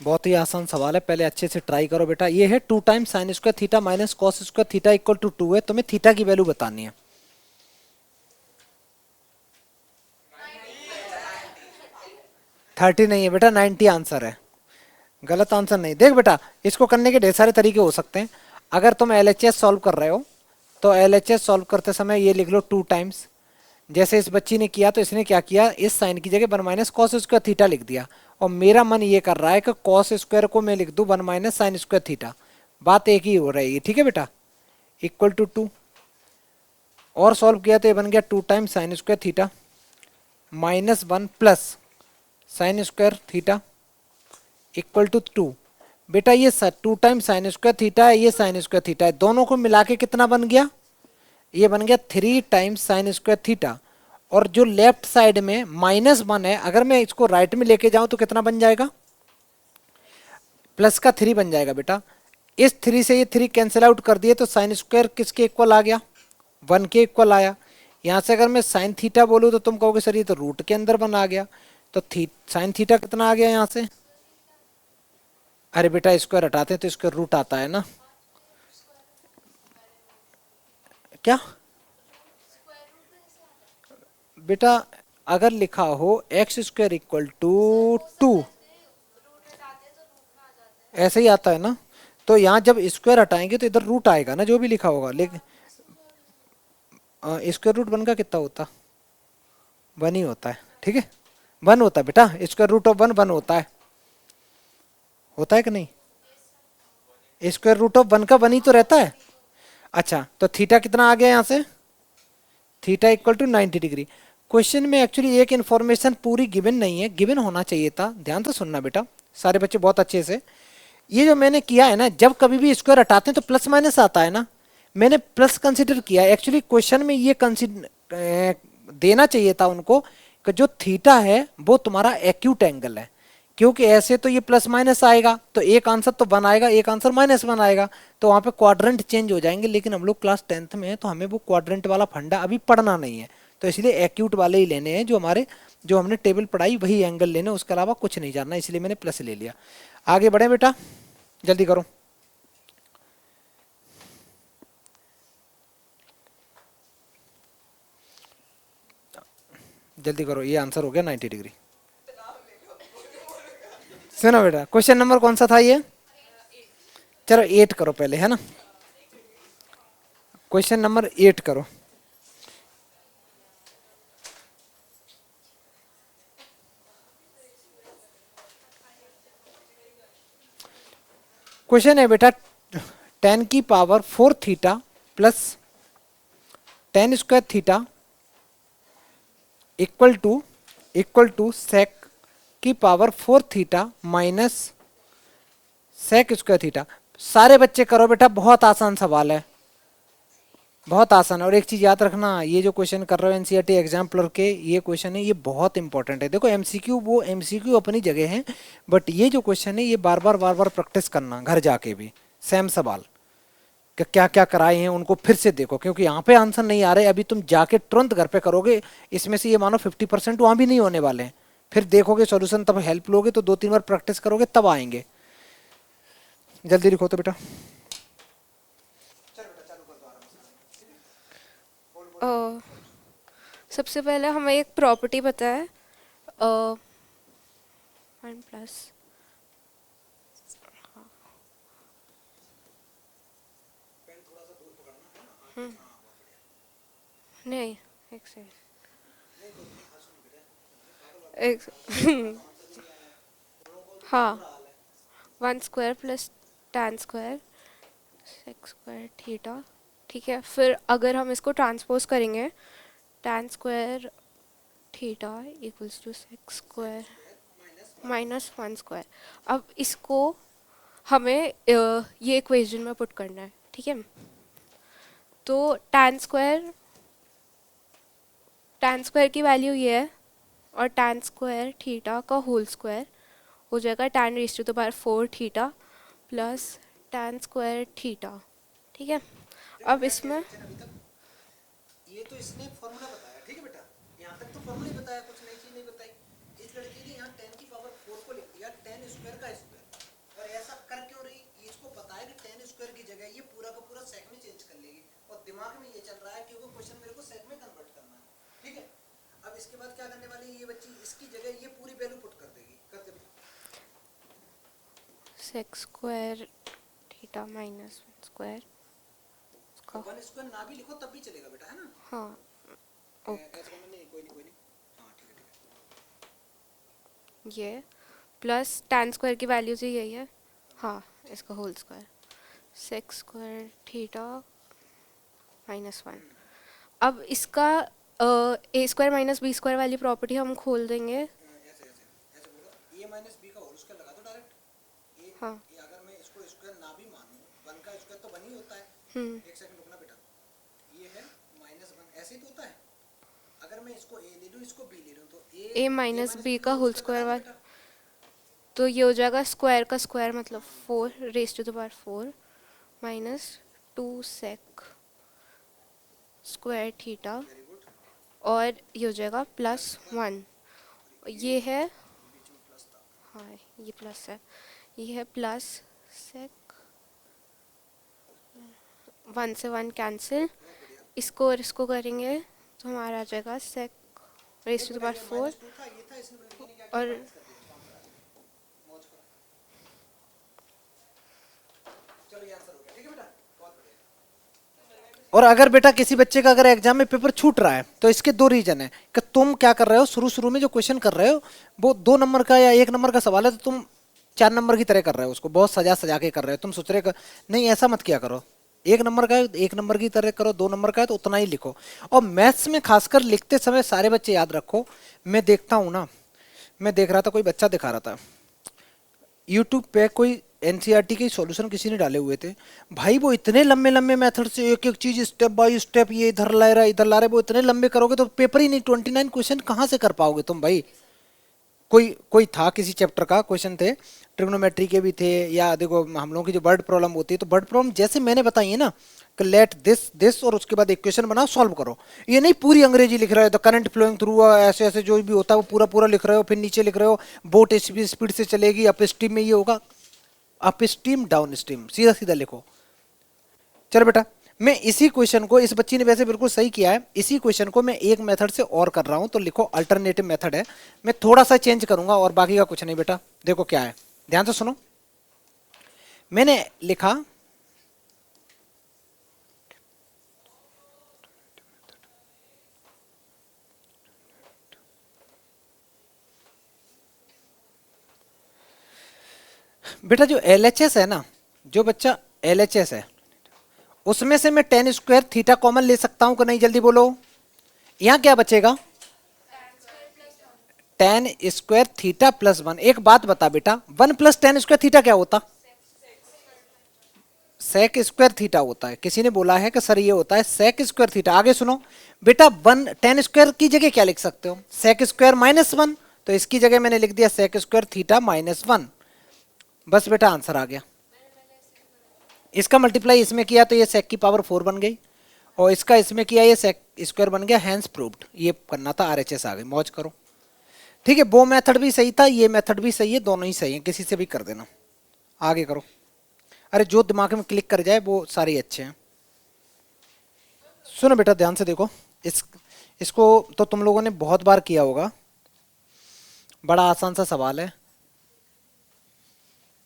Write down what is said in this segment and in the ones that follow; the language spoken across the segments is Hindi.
बहुत ही आसान सवाल है, पहले अच्छे से ट्राई करो बेटा। ये है 2 times sine square theta minus cos square theta equal to 2 है, तुम्हें थीटा की वैल्यू बतानी है। 30 नहीं है बेटा, 90 आंसर है। गलत आंसर नहीं। देख बेटा, इसको करने के ढेर सारे तरीके हो सकते हैं। अगर तुम एलएचएस सॉल्व कर रहे हो तो एलएचएस सॉल्व करते समय ये लिख लो 2 टाइम्स। जैसे इस बच्ची ने किया तो इसने क्या किया, इस साइन की जगह 1 माइनस कॉस स्क्वायर थीटा लिख दिया। और मेरा मन ये कर रहा है कि कॉस स्क्वायर को मैं लिख दूं 1 माइनस साइन स्क्वायर थीटा। बात एक ही हो रही है, ठीक है बेटा। Equal to 2। और सॉल्व किया तो ये बन गया 2 times sine square theta minus 1 plus sine square theta equal to 2। बेटा ये 2 टाइम्स साइन स्क्वायर थीटा है, ये साइन स्क्वायर थीटा है, दोनों को मिला के कितना बन गया, ये बन गया 3 टाइम्स साइन स्क्वायर थीटा। और जो लेफ्ट साइड में -1 है, अगर मैं इसको राइट में लेके जाऊं तो कितना बन जाएगा, प्लस का 3 बन जाएगा बेटा। इस 3 से ये 3 कैंसिल आउट कर दिए तो साइन स्क्वायर किसके इक्वल आ गया, 1 के इक्वल आया। यहाँ से अगर मैं साइन थीटा बोलूँ तो तुम कहोगे सर ये तो रूट के अंदर बना गया। तो साइन थीटा कितना आ गया यहाँ से, अरे बेटा स्क्वायर हटाते हैं तो स्क्वायर रूट आता है ना। क्या बेटा, अगर लिखा हो एक्स स्क्वायर इक्वल टू 2, ऐसे ही आता है ना। तो यहाँ जब स्क्वायर हटाएंगे तो इधर रूट आएगा ना, जो भी लिखा होगा। लेकिन स्क्वायर रूट 1 का कितना होता, 1 ही होता है, ठीक है। 1 होता है बेटा, स्क्वायर रूट ऑफ 1 1 होता है कि नहीं। स्क्वायर रूट ऑफ 1 का 1 ही तो रहता है। अच्छा तो थीटा कितना आ गया यहाँ से, theta equal to 90 degree. Question में एक्चुअली एक इन्फॉर्मेशन पूरी गिवन नहीं है, गिवन होना चाहिए था। ध्यान से सुनना बेटा सारे बच्चे बहुत अच्छे से। ये जो मैंने किया है ना, जब कभी भी स्क्वायर हटाते हैं तो प्लस माइनस आता है ना, मैंने प्लस कंसिडर किया। एक्चुअली क्वेश्चन में ये कंसिडर देना चाहिए था उनको कि जो थीटा है वो तुम्हारा एक्यूट एंगल है। क्योंकि ऐसे तो ये प्लस माइनस आएगा तो एक आंसर तो 1 आएगा, एक आंसर -1 आएगा, तो वहाँ पे क्वाड्रेंट चेंज हो जाएंगे। लेकिन हम लोग क्लास 10th में हैं तो हमें वो क्वाड्रेंट वाला फंडा अभी पढ़ना नहीं है। तो इसलिए एक्यूट वाले ही लेने हैं, जो हमारे जो हमने टेबल पढ़ाई वही एंगल लेने, उसके अलावा कुछ नहीं जानना, इसलिए मैंने प्लस ले लिया। आगे बढ़े बेटा, जल्दी करो। जल्दी करो, ये आंसर हो गया 90 डिग्री। सुनो बेटा, क्वेश्चन नंबर कौन सा था ये, चलो 8 करो पहले, है ना। क्वेश्चन नंबर 8 करो। क्वेश्चन है बेटा 10⁴ plus 10 square theta equal to sec⁴ minus sec square theta. सारे बच्चे करो बेटा, बहुत आसान सवाल है, बहुत आसान है। और एक चीज याद रखना, ये जो क्वेश्चन कर रहे हो एनसीईआरटी एग्जाम्पलर के, ये क्वेश्चन है, ये बहुत इंपॉर्टेंट है। देखो एमसीक्यू वो एमसीक्यू अपनी जगह है, बट ये जो क्वेश्चन है ये बार बार प्रैक्टिस करना घर जाके भी। सेम सवाल कि क्या क्या कराए हैं उनको फिर से देखो, क्योंकि यहाँ पे आंसर नहीं आ रहे, अभी तुम जाके तुरंत घर पे करोगे, इसमें से ये मानो 50% वहाँ भी नहीं होने वाले हैं। फिर देखोगे सॉल्यूशन, तब हेल्प लोगे तो 2 3 बार प्रैक्टिस करोगे तब आएंगे। जल्दी लिखो तो बेटा। अ, सबसे पहले हमें एक प्रॉपर्टी पता है, 1 प्लस, नहीं, एक सेकंड, एक हाँ, 1 square plus tan square sec square theta. ठीक है, फिर अगर हम इसको ट्रांसपोज करेंगे, tan square theta equals to sec square -1 square. अब इसको हमें ये इक्वेशन में पुट करना है, ठीक है। तो tan स्क्वायर की वैल्यू ये है, और tan स्क्वायर थीटा का होल स्क्वायर हो जाएगा tan⁴ plus tan square theta. ठीक है, अब इसमें ये तो इसने फॉर्मूला बताया, ठीक है बेटा, यहाँ तक तो फॉर्मूला ही बताया, कुछ नई चीज नहीं बताई। इस लड़की ने यहाँ 10⁴ को लिख दिया 10 स्क्वायर का स्क्वायर, इसकी जगह ये पूरी वैल्यू पुट कर देगी, कर दे बेटा। Sex square theta minus one square तो वन स्क्वायर ना भी लिखो तब भी चलेगा बेटा, है ना? हाँ ओके। ऐसा करना नहीं, कोई नहीं कोई नहीं। हाँ ठीक है ठीक है। ये प्लस tan स्क्वायर की वैल्यूज ही यही है, हाँ इसका whole square secs square theta minus one. अब इसका A square minus B square वाली प्रॉपर्टी हम खोल देंगे। ऐसे ऐसे ऐसे बोलो, ए माइनस बी का होल स्क्वायर लगा दो डायरेक्ट। ए हाँ ये अगर मैं इसको स्क्वायर ना भी मानूं, वन का स्क्वायर तो वन ही होता है। एक सेकंड रुकना बेटा, ये है माइनस वन, ऐसे ही तो होता है। अगर मैं इसको ए ले लूं, इसको बी ले लूं, तो ए माइनस बी का होल स्क्वायर लगा दो वाला, बेटा। तो ये हो जाएगा स्क्वायर का स्क्वायर मतलब 4 raise to the power 4 minus 2 sec square theta, very good. और ये हो जाएगा प्लस 1। ये है, बीच में प्लस था। हाँ ये प्लस है, ये है प्लस सेक 1 से 1 कैंसिल, बहुत बढ़िया। इसको और इसको करेंगे तो हमारा आ जाएगा sec raise to the power 4 minus two था, ये था, इसने बल्कि ने क्या किया, और माइनस कर दिया, इसका आंसर आ गया। मौज करो। चलो ये आंसर हो गया, ठीक है बेटा, बहुत बढ़िया। और अगर बेटा किसी बच्चे का अगर एग्जाम में पेपर छूट रहा है तो इसके दो रीजन है कि तुम क्या कर रहे हो, शुरू शुरू में जो क्वेश्चन कर रहे हो वो 2 नंबर का या 1 नंबर का सवाल है, तो तुम 4 नंबर की तरह कर रहे हो, उसको बहुत सजा सजा के कर रहे हो। तुम सोच रहे हो नहीं, ऐसा मत किया करो। 1 नंबर का है 1 नंबर की तरह करो, 2 नंबर का है तो उतना ही लिखो। और मैथ्स में खासकर लिखते समय सारे बच्चे याद रखो, मैं देखता हूँ ना, मैं देख रहा था कोई बच्चा दिखा रहा था यूट्यूब पे, कोई एनसीईआरटी के सॉल्यूशन किसी ने डाले हुए थे भाई, वो इतने लंबे लंबे मेथड से एक एक चीज स्टेप बाय स्टेप, ये इधर ला रहा है इधर ला रहा है, वो इतने लंबे करोगे तो पेपर ही नहीं, 29 क्वेश्चन कहाँ से कर पाओगे तुम भाई। कोई कोई था किसी चैप्टर का क्वेश्चन थे, ट्रिग्नोमेट्री के भी थे, या देखो हम लोगों की जो वर्ड प्रॉब्लम होती है, तो वर्ड प्रॉब्लम जैसे मैंने बताई है ना कि लेट दिस दिस, और उसके बाद इक्वेशन बनाओ सॉल्व करो। ये नहीं पूरी अंग्रेजी लिख रहे हो, द करंट फ्लोइंग थ्रू, ऐसे ऐसे जो भी होता है वो पूरा पूरा लिख रहे हो, फिर नीचे लिख रहे हो बोट स्पीड से चलेगी, अप स्ट्रीम में ये होगा, अप स्ट्रीम डाउन स्ट्रीम, सीधा सीधा लिखो। चलो बेटा, मैं इसी क्वेश्चन को, इस बच्ची ने वैसे बिल्कुल सही किया है, इसी क्वेश्चन को मैं एक मेथड से और कर रहा हूं, तो लिखो अल्टरनेटिव मेथड है, मैं थोड़ा सा चेंज करूंगा और बाकी का कुछ नहीं बेटा। देखो क्या है, ध्यान से सुनो। मैंने लिखा बेटा जो एलएचएस है ना, जो बच्चा एलएचएस है उसमें से मैं टेन स्क्वायर थीटा कॉमन ले सकता हूं कि नहीं, जल्दी बोलो। यहां क्या बचेगा, ten square theta plus one. एक बात बता बेटा, 1 + tan² थीटा क्या होता, सेक स्क्वायर थीटा होता है। किसी ने बोला है कि सर ये होता है सेक स्क्वायर थीटा। आगे सुनो बेटा, 1 tan² की जगह क्या लिख सकते हो, सेक स्क्वायर -1, तो इसकी जगह मैंने लिख दिया सेक स्क्वायर थीटा -1। बस बेटा आंसर आ गया। इसका मल्टीप्लाई इसमें किया तो ये सेक की पावर 4 बन गई, और इसका इसमें किया ये सेक स्क्वायर बन गया, हैंस प्रूव्ड। ये करना था, आरएचएस आ गई, मौज करो। ठीक है, वो मेथड भी सही था, ये मेथड भी सही है, दोनों ही सही है, किसी से भी कर देना। आगे करो, अरे जो दिमाग में क्लिक कर जाए वो सारे अच्छे हैं। सुनो बेटा ध्यान से देखो, इसको तो तुम लोगों ने बहुत बार किया होगा, बड़ा आसान सा सवाल है।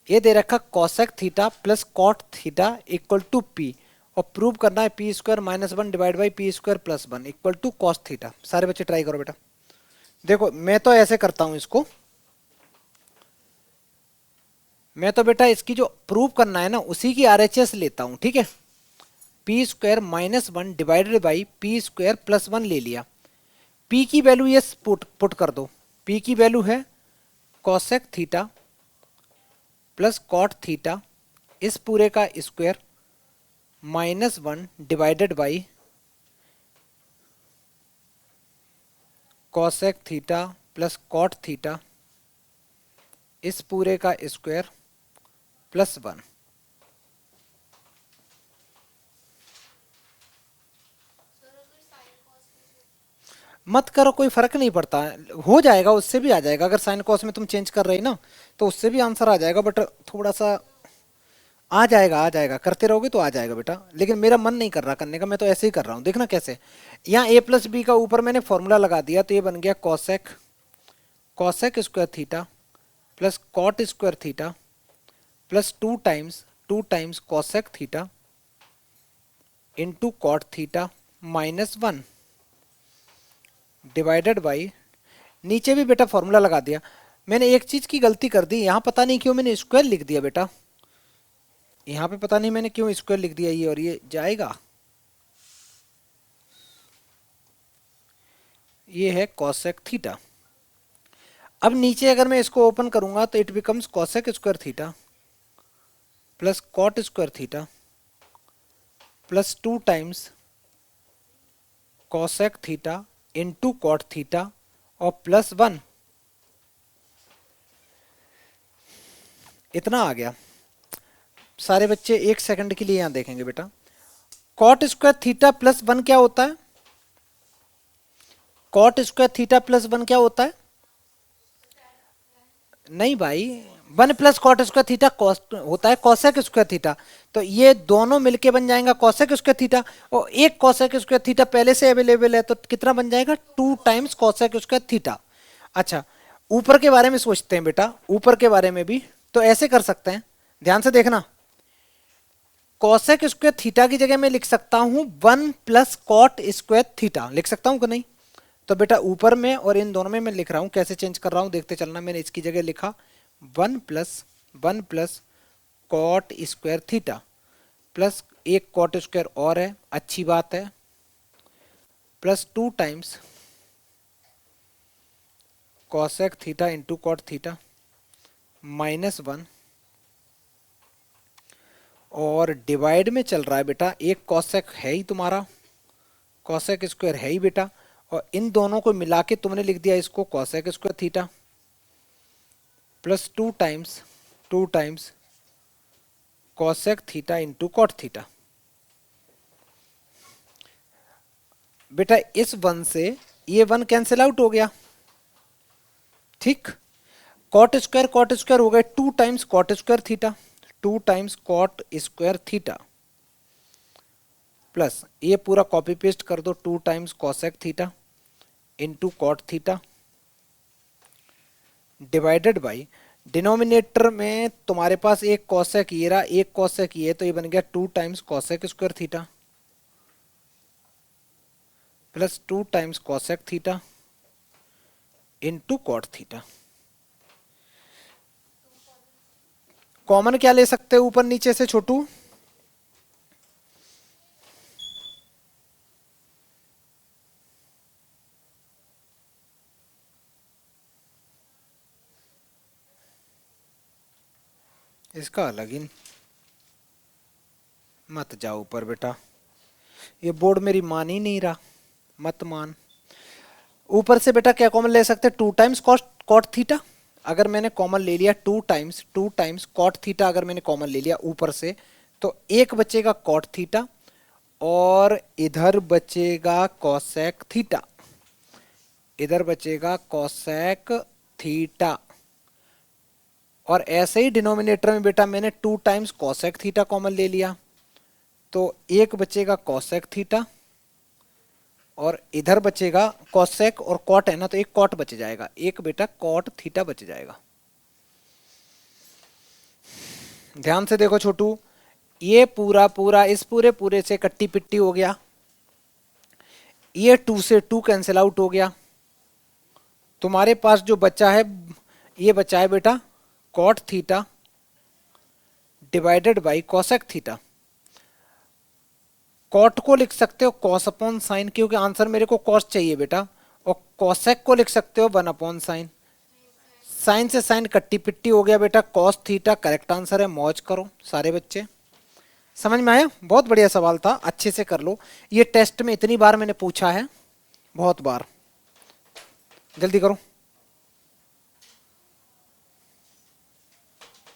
ये दे रखा cosec theta plus cot theta equal to P, और प्रूव करना है P square -1 divide by P square plus 1 equal to cos theta. सारे बच्चे ट्राई करो बेटा। देखो मैं तो ऐसे करता हूं इसको, मैं तो बेटा इसकी जो प्रूव करना है ना उसी की आरएचएस लेता हूं, ठीक है। P square -1 divided by P square plus 1 ले लिया। पी की वैल्यू ये पुट कर दो, पी की वैल्यू है cosec theta plus cot theta, इस पूरे का square -1 divided by cosec theta plus cot theta, इस पूरे का स्क्वायर प्लस 1। मत करो, कोई फर्क नहीं पड़ता, हो जाएगा, उससे भी आ जाएगा। अगर साइन कॉस में तुम चेंज कर रही ना तो उससे भी आंसर आ जाएगा, बट थोड़ा सा आ जाएगा, आ जाएगा, करते रहोगे तो आ जाएगा बेटा। लेकिन मेरा मन नहीं कर रहा करने का, मैं तो ऐसे ही कर रहा हूँ। देखना कैसे, यहाँ a प्लस बी का ऊपर मैंने फॉर्मूला लगा दिया, तो ये बन गया cosec cosec square theta plus cot square theta plus 2 times cosec theta into cot theta -1 divided by, नीचे भी बेटा फॉर्मूला लगा दिया। मैंने एक चीज की गलती कर दी, यहाँ पता नहीं क्यों मैंने स्क्वायर लिख दिया बेटा, यहाँ पे पता नहीं मैंने क्यों स्क्वायर लिख दिया, ये और ये जाएगा। ये है कॉसेक थीटा। अब नीचे अगर मैं इसको ओपन करूंगा तो it becomes cosec square theta plus cot square theta plus 2 times cosec theta into cot theta और +1, इतना आ गया। सारे बच्चे 1 सेकंड के लिए यहां देखेंगे बेटा, कॉट स्क्वायर थीटा +1 क्या होता है? कॉट स्क्वायर थीटा +1 क्या होता है? नहीं भाई, 1 प्लस कॉट स्क्वायर थीटा होता है कॉसेक स्क्वायर थीटा। तो ये दोनों मिलके बन जाएगा कॉसेक स्क्वायर थीटा, और एक कॉसेक स्क्वायर थीटा पहले से अवेलेबल है, तो कितना बन जाएगा? 2 टाइम्स कॉसेक स्क्वायर थीटा। अच्छा, ऊपर के बारे में सोचते हैं बेटा, ऊपर के बारे में भी तो ऐसे कर सकते हैं, ध्यान से देखना। कॉसेक स्क्वायर थीटा की जगह मैं लिख सकता हूं 1 प्लस कॉट स्क्वायर थीटा, लिख सकता हूं कि नहीं? तो बेटा ऊपर में और इन दोनों में मैं लिख रहा हूं, कैसे चेंज कर रहा हूं देखते चलना। मैंने इसकी जगह लिखा 1 plus cot square theta plus एक कॉट स्क्वायर और है, अच्छी बात है, plus 2 times cosec theta into cot theta -1, और डिवाइड में चल रहा है बेटा, एक कॉसेक है ही तुम्हारा, कॉसेक स्क्वायर है ही बेटा, और इन दोनों को मिला के तुमने लिख दिया इसको cosec square theta plus 2 times cosec theta into cot theta. बेटा इस 1 से ये 1 कैंसिल आउट हो गया, ठीक। कॉट स्क्वायर हो गए 2 times cot square theta, 2 times cot square theta plus ये पूरा कॉपी पेस्ट कर दो 2 times cosec theta into cot theta divided by, denominator में तुम्हारे पास एक कॉसेक ये रहा, एक कॉसेक ये, तो ये बन गया 2 times cosec square theta plus 2 times cosec theta into cot theta. Common क्या ले सकते हैं ऊपर नीचे से छोटू? इसका अलग ही मत जाओ ऊपर बेटा, ये बोर्ड मेरी मान ही नहीं रहा, मत मान। ऊपर से बेटा क्या कॉमन ले सकते हैं? 2 टाइम्स कॉट थीटा, अगर मैंने कॉमन ले लिया 2 टाइम्स कॉट थीटा, अगर मैंने कॉमन ले लिया ऊपर से, तो एक बचेगा कॉट थीटा और इधर बचेगा कॉसेक थीटा, इधर बचेगा कॉसेक थीटा, और ऐसे ही डिनोमिनेटर में बेटा मैंने 2 टाइम्स कॉसेक थीटा कॉमन ले लिया, तो एक बचेगा कॉसेक थीटा और इधर बचेगा कॉसेक, और कॉट है ना तो एक कॉट बच जाएगा, एक बेटा कॉट थीटा बच जाएगा। ध्यान से देखो छोटू, ये पूरा पूरा इस पूरे पूरे से कट्टी पिट्टी हो गया, ये 2 से 2 कैंसिल आउट हो गया, तुम्हारे पास जो बचा है ये बचा है बेटा cot theta divided by cosec theta. Cot को लिख सकते हो कॉस अपॉन साइन, क्योंकि आंसर मेरे को कॉस चाहिए बेटा, और कॉसेक को लिख सकते हो 1 अपॉन साइन। साइन से साइन कट्टी पिट्टी हो गया बेटा, कॉस थीटा करेक्ट आंसर है। मौज करो सारे बच्चे, समझ में आया? बहुत बढ़िया सवाल था, अच्छे से कर लो। ये टेस्ट में इतनी बार मैंने पूछा है, बहुत बार। जल्दी करो।